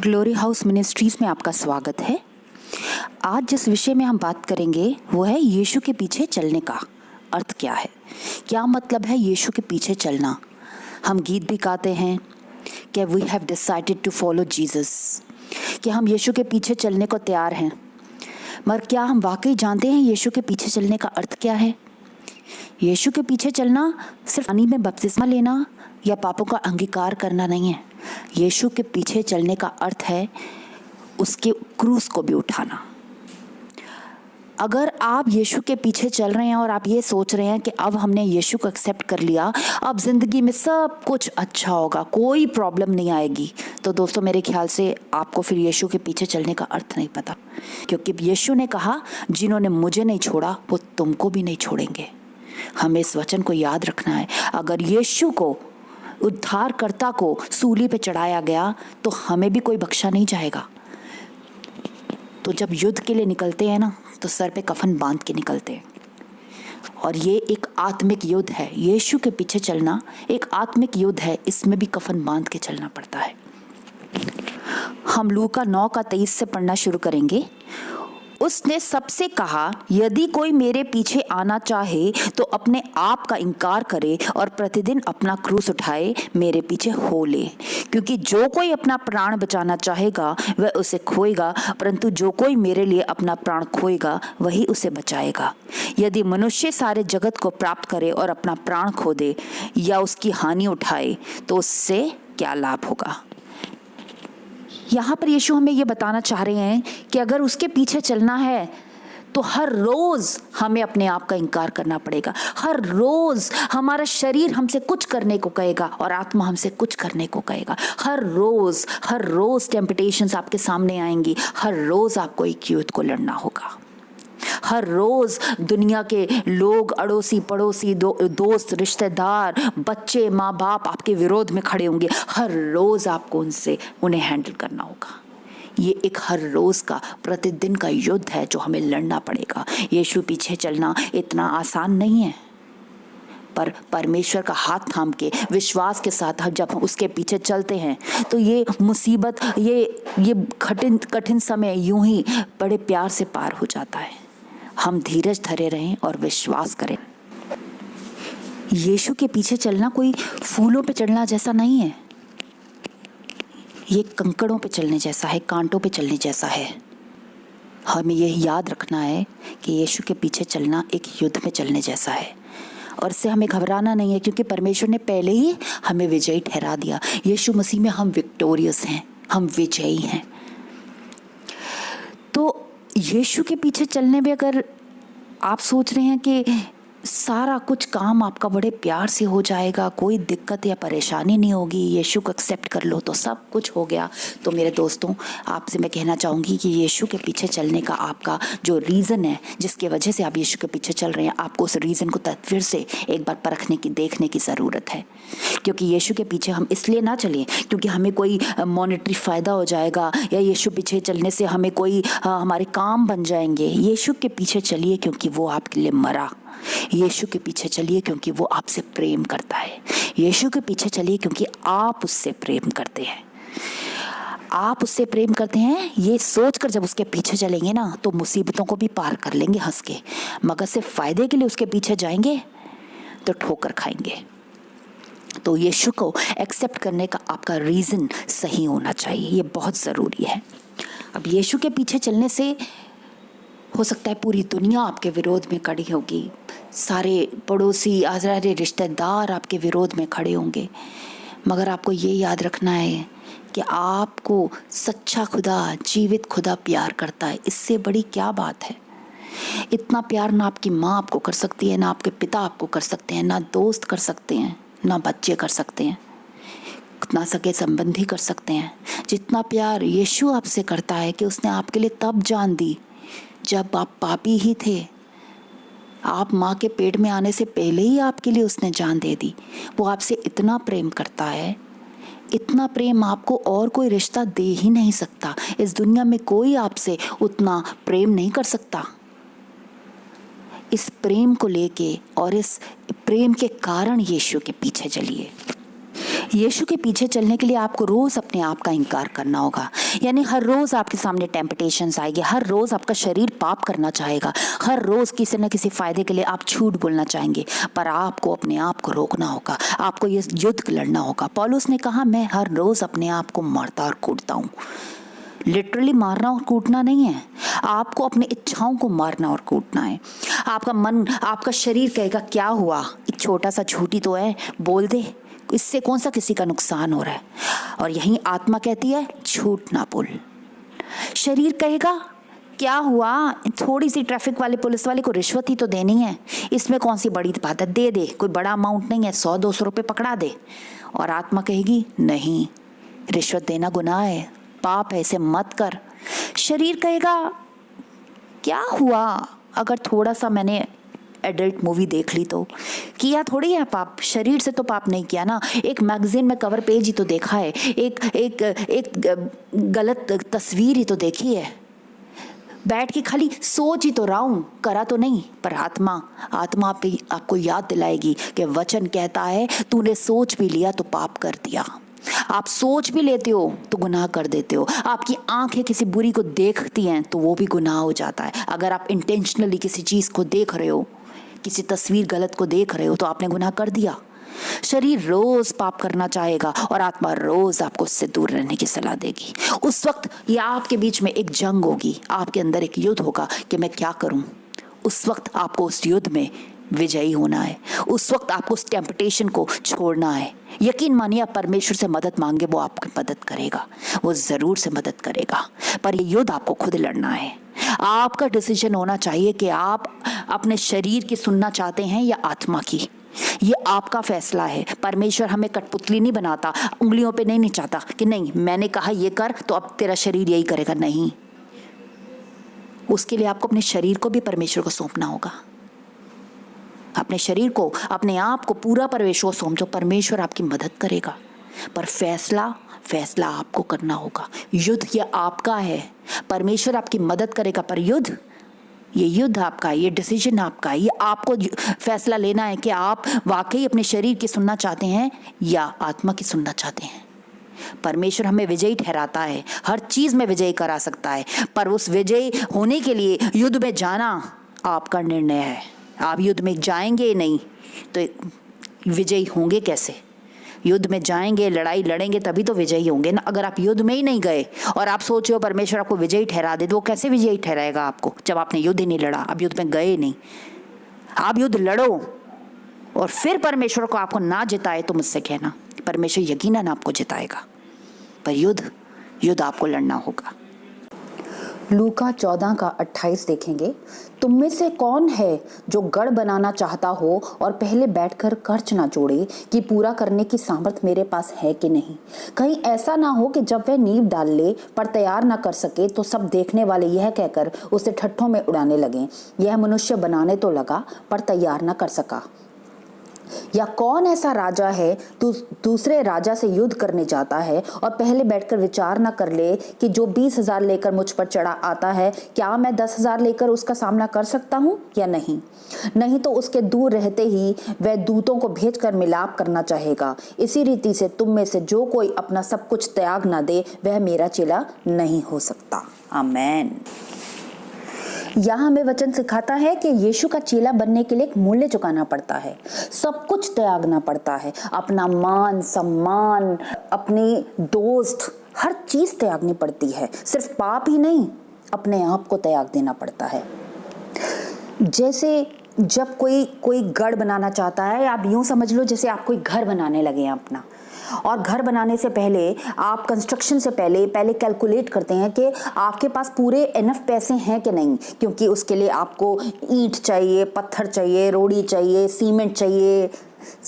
Glory house ministries में आपका स्वागत है। आज जिस विषय में हम बात करेंगे वो है यीशु के पीछे चलने का अर्थ क्या है। क्या मतलब है यीशु के पीछे चलना। हम गीत भी गाते हैं कि we have decided to follow Jesus, कि हम यीशु के पीछे चलने को तैयार हैं। मगर क्या हम वाकई जानते हैं यीशु के पीछे चलने का अर्थ क्या है? यीशु के पीछे चलना सिर्फ पानी में बपतिस्मा लेना या पापों का अंगीकार करना नहीं है। यीशु के पीछे चलने का अर्थ है उसके क्रूस को भी उठाना। अगर आप यीशु के पीछे चल रहे हैं और आप ये सोच रहे हैं कि अब हमने यीशु को एक्सेप्ट कर लिया, अब ज़िंदगी में सब कुछ अच्छा होगा, कोई प्रॉब्लम नहीं आएगी, तो दोस्तों मेरे ख्याल से आपको फिर यीशु के पीछे चलने का अर्थ नहीं पता। क्योंकि यीशु ने कहा, जिन्होंने मुझे नहीं छोड़ा वो तुमको भी नहीं छोड़ेंगे। हमें इस वचन को याद रखना है। अगर यीशु को, उद्धारकर्ता को सूली पे चढ़ाया गया तो हमें भी कोई बख्शा नहीं जाएगा। तो जब युद्ध के लिए निकलते हैं ना, तो सर पे कफन बांध के निकलते हैं। और ये एक आत्मिक युद्ध है। यीशु के पीछे चलना एक आत्मिक युद्ध है, इसमें भी कफन बांध के चलना पड़ता है। हम लूका 9:23 से पढ़ना शुरू करेंगे। उसने सबसे कहा, यदि कोई मेरे पीछे आना चाहे तो अपने आप का इनकार करे और प्रतिदिन अपना क्रूस उठाए मेरे पीछे हो ले। क्योंकि जो कोई अपना प्राण बचाना चाहेगा वह उसे खोएगा, परंतु जो कोई मेरे लिए अपना प्राण खोएगा वही उसे बचाएगा। यदि मनुष्य सारे जगत को प्राप्त करे और अपना प्राण खो दे या उसकी हानि उठाए तो उससे क्या लाभ होगा। यहाँ पर यीशु हमें ये बताना चाह रहे हैं कि अगर उसके पीछे चलना है तो हर रोज हमें अपने आप का इनकार करना पड़ेगा। हर रोज हमारा शरीर हमसे कुछ करने को कहेगा और आत्मा हमसे कुछ करने को कहेगा। हर रोज टेम्पटेशंस आपके सामने आएंगी। हर रोज आपको एक युद्ध को लड़ना होगा। हर रोज दुनिया के लोग, अड़ोसी पड़ोसी, दोस्त, रिश्तेदार, बच्चे, माँ बाप आपके विरोध में खड़े होंगे। हर रोज आपको उन्हें हैंडल करना होगा। ये एक हर रोज का, प्रतिदिन का युद्ध है जो हमें लड़ना पड़ेगा। यीशु पीछे चलना इतना आसान नहीं है, पर परमेश्वर का हाथ थाम के विश्वास के साथ जब हम उसके पीछे चलते हैं तो ये मुसीबत, ये कठिन समय यूं ही बड़े प्यार से पार हो जाता है। हम धीरज धरे रहें और विश्वास करें। यीशु के पीछे चलना कोई फूलों पे चढ़ना जैसा नहीं है। ये कंकड़ों पे चलने जैसा है, कांटों पे चलने जैसा है। हमें यह याद रखना है कि यीशु के पीछे चलना एक युद्ध में चलने जैसा है और इससे हमें घबराना नहीं है, क्योंकि परमेश्वर ने पहले ही हमें विजयी ठहरा दिया। यीशु मसीह में हम विक्टोरियस हैं, हम विजयी हैं। तो यीशु के पीछे चलने में अगर आप सोच रहे हैं कि सारा कुछ काम आपका बड़े प्यार से हो जाएगा, कोई दिक्कत या परेशानी नहीं होगी, यीशु को एक्सेप्ट कर लो तो सब कुछ हो गया, तो मेरे दोस्तों आपसे मैं कहना चाहूँगी कि यीशु के पीछे चलने का आपका जो रीज़न है, जिसके वजह से आप यीशु के पीछे चल रहे हैं, आपको उस रीज़न को फिर से एक बार परखने की, देखने की ज़रूरत है। क्योंकि यीशु के पीछे हम इसलिए ना चलें क्योंकि हमें कोई मॉनेटरी फ़ायदा हो जाएगा या यीशु पीछे चलने से हमें कोई हमारे काम बन जाएंगे। यीशु के पीछे चलिए क्योंकि वो आपके लिए मरा। यीशु के पीछे चलिए क्योंकि वो आपसे प्रेम करता है। यीशु के पीछे चलिए क्योंकि आप उससे प्रेम करते हैं। आप उससे प्रेम करते हैं, ये सोचकर जब उसके पीछे चलेंगे ना तो मुसीबतों को भी पार कर लेंगे हंस के। मगर सिर्फ फायदे के लिए उसके पीछे जाएंगे तो ठोकर खाएंगे। तो यीशु को एक्सेप्ट करने का आपका रीज़न सही होना चाहिए, ये बहुत ज़रूरी है। अब यीशु के पीछे चलने से हो सकता है पूरी दुनिया आपके विरोध में खड़ी होगी, सारे पड़ोसी, सारे रिश्तेदार आपके विरोध में खड़े होंगे, मगर आपको ये याद रखना है कि आपको सच्चा खुदा, जीवित खुदा प्यार करता है। इससे बड़ी क्या बात है। इतना प्यार ना आपकी माँ आपको कर सकती है, ना आपके पिता आपको कर सकते हैं, ना दोस्त कर सकते हैं, ना बच्चे कर सकते हैं, ना सगे संबंधी कर सकते हैं। जितना प्यार यीशु आपसे करता है कि उसने आपके लिए तब जान दी जब आप पापी ही थे। आप माँ के पेट में आने से पहले ही आपके लिए उसने जान दे दी। वो आपसे इतना प्रेम करता है, इतना प्रेम आपको और कोई रिश्ता दे ही नहीं सकता। इस दुनिया में कोई आपसे उतना प्रेम नहीं कर सकता। इस प्रेम को लेके और इस प्रेम के कारण यीशु के पीछे चलिए। यीशु के पीछे चलने के लिए आपको रोज अपने आप का इनकार करना होगा। यानी हर रोज आपके सामने टेम्पटेशंस आएगी, हर रोज आपका शरीर पाप करना चाहेगा, हर रोज किसी न किसी फायदे के लिए आप झूठ बोलना चाहेंगे, पर आपको अपने आप को रोकना होगा, आपको ये युद्ध लड़ना होगा। पौलुस ने कहा, मैं हर रोज अपने आप को मारता और कूटता हूँ। लिटरली मारना और कूटना नहीं है, आपको अपनी इच्छाओं को मारना और कूटना है। आपका मन, आपका शरीर कहेगा क्या हुआ, एक छोटा सा झूठी तो है, बोल दे, इससे कौन सा किसी का नुकसान हो रहा है। और यही आत्मा कहती है, झूठ ना बोल। शरीर कहेगा क्या हुआ, थोड़ी सी ट्रैफिक वाले पुलिस वाले को रिश्वत ही तो देनी है, इसमें कौन सी बड़ी बात है, दे दे, कोई बड़ा अमाउंट नहीं है, 100-200 रुपये पकड़ा दे। और आत्मा कहेगी नहीं, रिश्वत देना गुनाह है, पाप है, इसे मत कर। शरीर कहेगा क्या हुआ, अगर थोड़ा सा मैंने एडल्ट मूवी देख ली तो किया थोड़ी है पाप, शरीर से तो पाप नहीं किया ना, एक मैगजीन में कवर पेज ही तो देखा है, एक गलत तस्वीर ही तो देखी है, बैठ के खाली सोच ही तो रहा हूँ, करा तो नहीं। पर आत्मा आपको याद दिलाएगी कि वचन कहता है, तूने सोच भी लिया तो पाप कर दिया। आप सोच भी लेते हो तो गुनाह कर देते हो। आपकी आंखें किसी बुरी को देखती हैं तो वो भी गुनाह हो जाता है। अगर आप इंटेंशनली किसी चीज को देख रहे हो, किसी तस्वीर गलत को देख रहे हो, तो आपने गुनाह कर दिया। शरीर रोज पाप करना चाहेगा और आत्मा रोज आपको उससे दूर रहने की सलाह देगी। उस वक्त या आपके बीच में एक जंग होगी, आपके अंदर एक युद्ध होगा कि मैं क्या करूं। उस वक्त आपको उस युद्ध में विजयी होना है। उस वक्त आपको उस टेम्पटेशन को छोड़ना है। यकीन मानिए, आप परमेश्वर से मदद मांगे, वो आपकी मदद करेगा, वो जरूर से मदद करेगा। पर ये युद्ध आपको खुद लड़ना है। आपका डिसीजन होना चाहिए कि आप अपने शरीर की सुनना चाहते हैं या आत्मा की। ये आपका फैसला है। परमेश्वर हमें कठपुतली नहीं बनाता, उंगलियों पे नहीं नचाता कि नहीं मैंने कहा ये कर तो अब तेरा शरीर यही करेगा। नहीं, उसके लिए आपको अपने शरीर को भी परमेश्वर को सौंपना होगा। अपने शरीर को, अपने आप को पूरा परमेश्वर सौंपो, परमेश्वर आपकी मदद करेगा। पर फैसला आपको करना होगा। युद्ध ये आपका है, परमेश्वर आपकी मदद करेगा, पर ये युद्ध आपका है, ये डिसीजन आपका है। ये आपको फैसला लेना है कि आप वाकई अपने शरीर की सुनना चाहते हैं या आत्मा की सुनना चाहते हैं। परमेश्वर हमें विजयी ठहराता है, हर चीज में विजयी करा सकता है, पर उस विजयी होने के लिए युद्ध में जाना आपका निर्णय है। आप युद्ध में जाएंगे नहीं तो विजयी होंगे कैसे? युद्ध में जाएंगे, लड़ाई लड़ेंगे, तभी तो विजयी होंगे ना। अगर आप युद्ध में ही नहीं गए और आप सोच रहे हो परमेश्वर आपको विजयी ठहरा दे, तो वो कैसे विजयी ठहराएगा आपको, जब आपने युद्ध ही नहीं लड़ा, आप युद्ध में गए नहीं। आप युद्ध लड़ो और फिर परमेश्वर को आपको ना जिताए तो मुझसे कहना, परमेश्वर यकीनन आपको जिताएगा। पर युद्ध आपको लड़ना होगा। लूका 14:28 देखेंगे, तुम में से कौन है जो गढ़ बनाना चाहता हो और पहले बैठकर कर्ज ना जोड़े कि पूरा करने की सामर्थ मेरे पास है कि नहीं। कहीं ऐसा ना हो कि जब वह नींव डाल ले पर तैयार ना कर सके तो सब देखने वाले यह कहकर उसे ठट्ठों में उड़ाने लगे, यह मनुष्य बनाने तो लगा पर तैयार ना कर सका। या कौन ऐसा राजा है दूसरे राजा से युद्ध करने जाता है और पहले बैठकर विचार न कर ले कि जो 20,000 लेकर मुझ पर चढ़ा आता है, क्या मैं 10,000 लेकर उसका सामना कर सकता हूँ या नहीं तो उसके दूर रहते ही वह दूतों को भेजकर मिलाप करना चाहेगा। इसी रीति से तुम में से जो कोई अपना सब कुछ त्याग न दे वह मेरा चेला नहीं हो सकता। आमेन। यहाँ हमें वचन सिखाता है कि यीशु का चेला बनने के लिए एक मूल्य चुकाना पड़ता है, सब कुछ त्यागना पड़ता है। अपना मान सम्मान, अपने दोस्त, हर चीज त्यागनी पड़ती है। सिर्फ पाप ही नहीं, अपने आप को त्याग देना पड़ता है। जैसे जब कोई गढ़ बनाना चाहता है, आप यूं समझ लो जैसे आप कोई घर बनाने लगे हैं अपना, और घर बनाने से पहले आप कंस्ट्रक्शन से पहले कैलकुलेट करते हैं कि आपके पास पूरे इनफ पैसे हैं कि नहीं, क्योंकि उसके लिए आपको ईंट चाहिए, पत्थर चाहिए, रोड़ी चाहिए, सीमेंट चाहिए,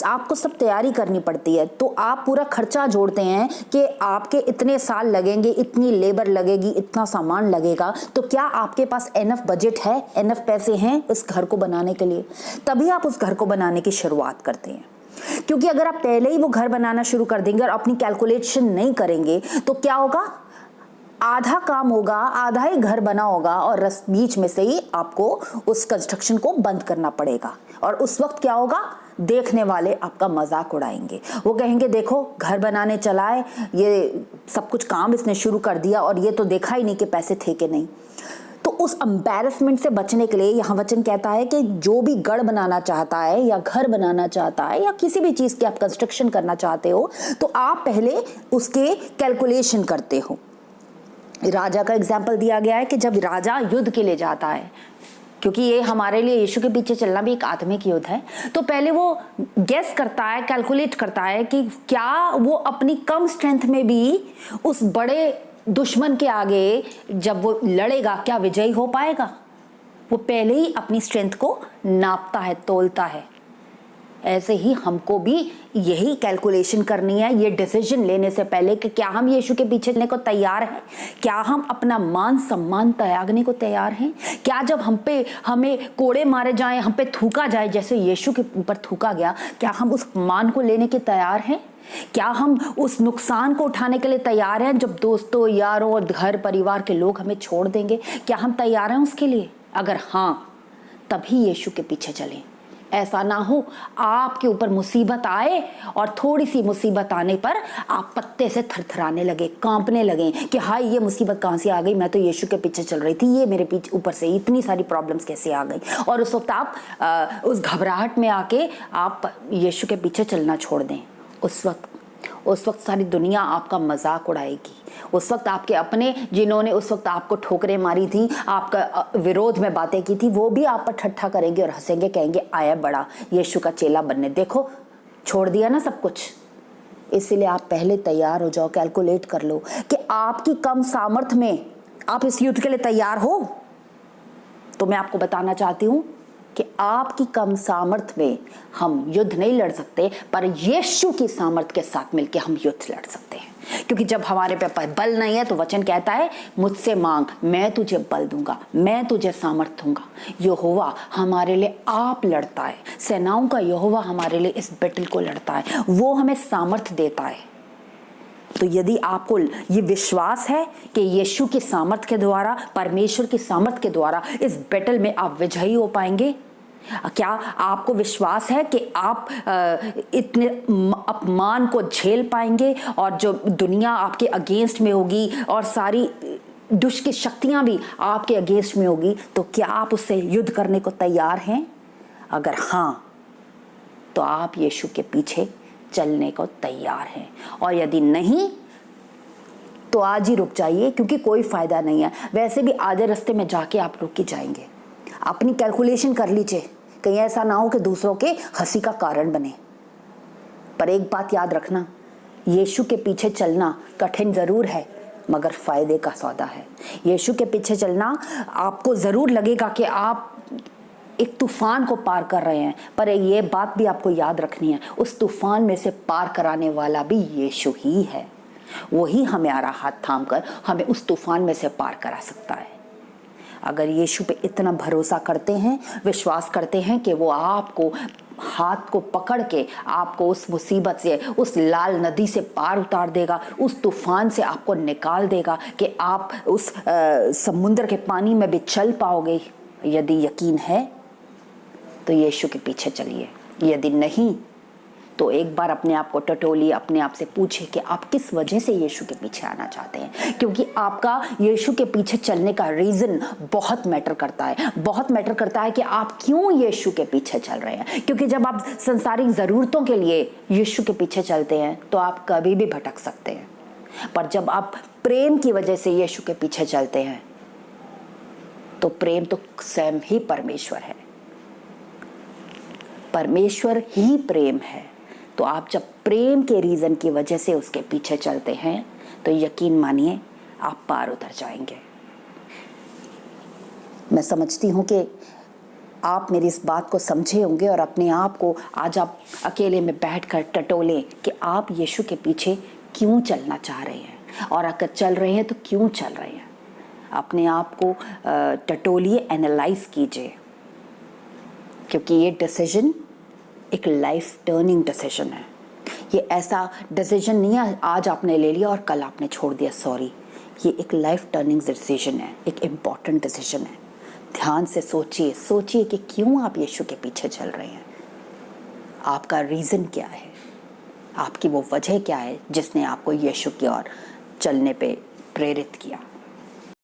आपको सब तैयारी करनी पड़ती है। तो आप पूरा खर्चा जोड़ते हैं कि आपके इतने साल लगेंगे, इतनी लेबर लगेगी, इतना सामान लगेगा। तो क्या आपके पास इनफ बजट है, इनफ पैसे हैं उस घर को बनाने के लिए? तभी आप उस घर को बनाने की शुरुआत करते हैं। क्योंकि अगर आप पहले ही वो घर बनाना शुरू कर देंगे और अपनी कैलकुलेशन नहीं करेंगे तो क्या होगा, आधा काम होगा, आधा ही घर बना होगा और बीच में से ही आपको उस कंस्ट्रक्शन को बंद करना पड़ेगा। और उस वक्त क्या होगा, देखने वाले आपका मजाक उड़ाएंगे। वो कहेंगे देखो घर बनाने चला है, ये सब कुछ काम इसने शुरू कर दिया और ये तो देखा ही नहीं कि पैसे थे कि नहीं। तो उस एम्बैरेसमेंट से बचने के लिए यहाँ वचन कहता है कि जो भी गढ़ बनाना चाहता है या घर बनाना चाहता है या किसी भी चीज़ की आप कंस्ट्रक्शन करना चाहते हो, तो आप पहले उसके कैलकुलेशन करते हो। राजा का एग्जाम्पल दिया गया है कि जब राजा युद्ध के लिए जाता है, क्योंकि ये हमारे लिए यीशु के पीछे चलना भी एक आत्मिक युद्ध है, तो पहले वो गेस करता है, कैलकुलेट करता है कि क्या वो अपनी कम स्ट्रेंथ में भी उस बड़े दुश्मन के आगे जब वो लड़ेगा क्या विजयी हो पाएगा। वो पहले ही अपनी स्ट्रेंथ को नापता है, तोलता है। ऐसे ही हमको भी यही कैलकुलेशन करनी है, ये डिसीजन लेने से पहले कि क्या हम यीशु के पीछे चलने को तैयार हैं, क्या हम अपना मान सम्मान त्यागने को तैयार हैं। क्या जब हमें कोड़े मारे जाएं, हम पे थूका जाए जैसे यीशु के ऊपर थूका गया, क्या हम उस मान को लेने के तैयार हैं। क्या हम उस नुकसान को उठाने के लिए तैयार हैं जब दोस्तों, यारों और घर परिवार के लोग हमें छोड़ देंगे। क्या हम तैयार हैं उसके लिए? अगर हाँ, तभी यीशु के पीछे चलें। ऐसा ना हो आपके ऊपर मुसीबत आए और थोड़ी सी मुसीबत आने पर आप पत्ते से थरथराने लगे, कांपने लगे कि हाय ये मुसीबत कहाँ से आ गई, मैं तो यीशु के पीछे चल रही थी, ये मेरे पीछे ऊपर से इतनी सारी प्रॉब्लम्स कैसे आ गई। और उस वक्त आप उस घबराहट में आके आप यीशु के पीछे चलना छोड़ दें। उस वक्त सारी दुनिया आपका मजाक उड़ाएगी। उस वक्त आपके अपने, जिन्होंने उस वक्त आपको ठोकरें मारी थी, आपका विरोध में बातें की थी, वो भी आप पर ठट्ठा करेंगे और हंसेंगे, कहेंगे आया बड़ा यीशु का चेला बनने, देखो छोड़ दिया ना सब कुछ। इसीलिए आप पहले तैयार हो जाओ, कैलकुलेट कर लो कि आपकी कम सामर्थ्य में आप इस युद्ध के लिए तैयार हो। तो मैं आपको बताना चाहती हूँ कि आपकी कम सामर्थ्य में हम युद्ध नहीं लड़ सकते, पर यीशु की सामर्थ्य के साथ मिलकर हम युद्ध लड़ सकते हैं। क्योंकि जब हमारे पे बल नहीं है तो वचन कहता है मुझसे मांग, मैं तुझे बल दूंगा, मैं तुझे सामर्थ्य दूंगा। यहोवा हमारे लिए आप लड़ता है, सेनाओं का यहोवा हमारे लिए इस बैटल को लड़ता है, वो हमें सामर्थ्य देता है। तो यदि आपको ये विश्वास है कि यीशु की सामर्थ्य के द्वारा, परमेश्वर की सामर्थ्य के द्वारा इस बैटल में आप विजयी हो पाएंगे, क्या आपको विश्वास है कि आप इतने अपमान को झेल पाएंगे और जो दुनिया आपके अगेंस्ट में होगी और सारी दुष्ट की शक्तियां भी आपके अगेंस्ट में होगी, तो क्या आप उससे युद्ध करने को तैयार हैं? अगर हाँ, तो आप यीशु के पीछे चलने को तैयार हैं। और यदि नहीं तो आज ही रुक जाइए, क्योंकि कोई फायदा नहीं है। वैसे भी आधे रास्ते में जाके आप रुक ही जाएंगे। अपनी कैलकुलेशन कर लीजिए, कहीं ऐसा ना हो कि दूसरों के हंसी का कारण बने। पर एक बात याद रखना, यीशु के पीछे चलना कठिन जरूर है, मगर फायदे का सौदा है। यीशु के पीछे चलना आपको जरूर लगेगा कि आप एक तूफान को पार कर रहे हैं, पर ये बात भी आपको याद रखनी है, उस तूफान में से पार कराने वाला भी यीशु ही है। वही हमारा हाथ थामकर हमें उस तूफान में से पार करा सकता है। अगर यीशु पे इतना भरोसा करते हैं, विश्वास करते हैं कि वो आपको हाथ को पकड़ के आपको उस मुसीबत से, उस लाल नदी से पार उतार देगा, उस तूफान से आपको निकाल देगा कि आप उस समुद्र के पानी में भी चल पाओगे, यदि यकीन है तो यीशु के पीछे चलिए। यदि नहीं तो एक बार अपने आप को टटोलिए, अपने आप से पूछिए कि आप किस वजह से यीशु के पीछे आना चाहते हैं। क्योंकि आपका यीशु के पीछे चलने का रीजन बहुत मैटर करता है, बहुत मैटर करता है कि आप क्यों यीशु के पीछे चल रहे हैं। क्योंकि जब आप संसारिक जरूरतों के लिए यीशु के पीछे चलते हैं तो आप कभी भी भटक सकते हैं, पर जब आप प्रेम की वजह से यीशु के पीछे चलते हैं तो प्रेम तो स्वयं ही परमेश्वर है, परमेश्वर ही प्रेम है। तो आप जब प्रेम के रीजन की वजह से उसके पीछे चलते हैं तो यकीन मानिए आप पार उतर जाएंगे। मैं समझती हूँ कि आप मेरी इस बात को समझे होंगे और अपने आप को आज आप अकेले में बैठकर टटोलें कि आप यीशु के पीछे क्यों चलना चाह रहे हैं, और अगर चल रहे हैं तो क्यों चल रहे हैं। अपने आप को टटोलिए, एनालाइज कीजिए, क्योंकि ये डिसीजन एक लाइफ टर्निंग डिसीजन है। ये ऐसा डिसीजन नहीं है आज आपने ले लिया और कल आपने छोड़ दिया, सॉरी। ये एक लाइफ टर्निंग डिसीजन है, एक इम्पॉर्टेंट डिसीजन है। ध्यान से सोचिए, सोचिए कि क्यों आप यीशु के पीछे चल रहे हैं। आपका रीज़न क्या है, आपकी वो वजह क्या है जिसने आपको यीशु की ओर चलने पे प्रेरित किया।